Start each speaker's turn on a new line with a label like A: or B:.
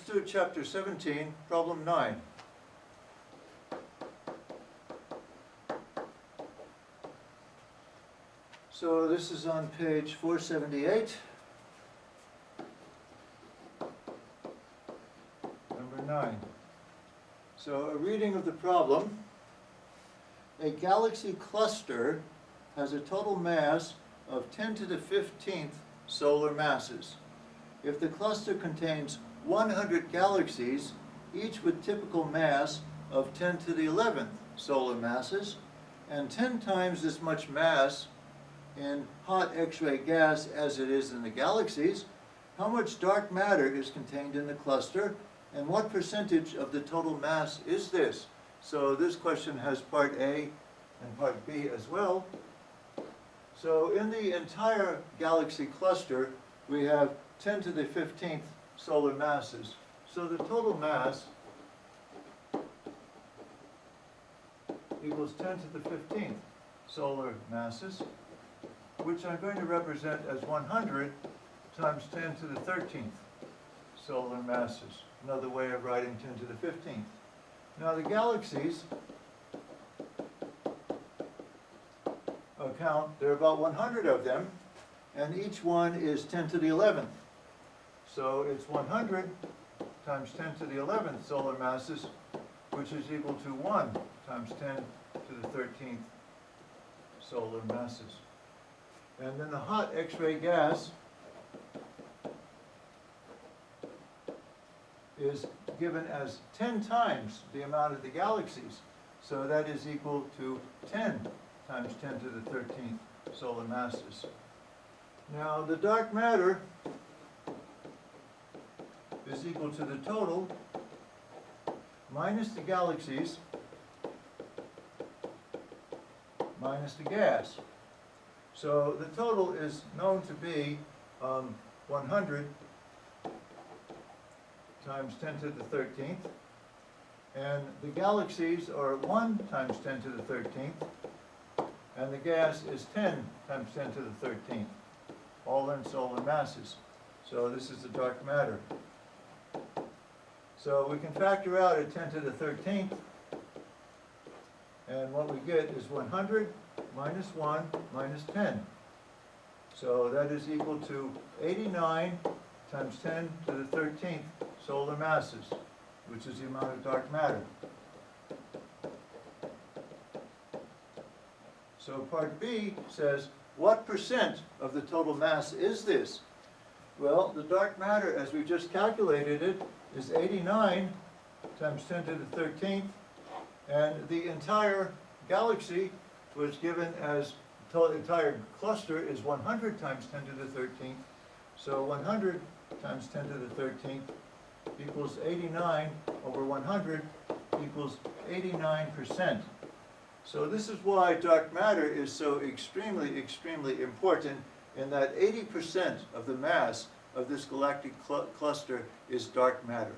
A: let's do chapter 17, problem 9. So this is on page 478. Number 9. So a reading of the problem. A galaxy cluster has a total mass of 10 to the 15th solar masses. If the cluster contains 100 galaxies, each with typical mass of 10 to the 11th solar masses, and 10 times as much mass in hot X-ray gas as it is in the galaxies, how much dark matter is contained in the cluster, and what percentage of the total mass is this? So this question has part A and part B as well. So in the entire galaxy cluster, we have 10 to the 15th solar masses. So the total mass equals 10 to the 15th solar masses, which I'm going to represent as 100 times 10 to the 13th solar masses. Another way of writing 10 to the 15th. Now the galaxies there are about 100 of them, and each one is 10 to the 11th. So it's 100 times 10 to the 11th solar masses, which is equal to 1 times 10 to the 13th solar masses. And then the hot X-ray gas is given as 10 times the amount of the galaxies. So that is equal to 10 times 10 to the 13th solar masses. Now the dark matter is equal to the total minus the galaxies minus the gas. So the total is known to be 100 times 10 to the 13th, and the galaxies are 1 times 10 to the 13th, and the gas is 10 times 10 to the 13th, all in solar masses. So this is the dark matter. So we can factor out at 10 to the 13th, and what we get is 100 minus 1 minus 10. So that is equal to 89 times 10 to the 13th solar masses, which is the amount of dark matter. So part B says, what percent of the total mass is this? Well, the dark matter, as we just calculated it, is 89 times 10 to the 13th, and the entire galaxy was given as, the entire cluster is 100 times 10 to the 13th, so 100 times 10 to the 13th equals 89 over 100 equals 89%. So this is why dark matter is so extremely, extremely important, in that 80% of the mass of this galactic cluster is dark matter.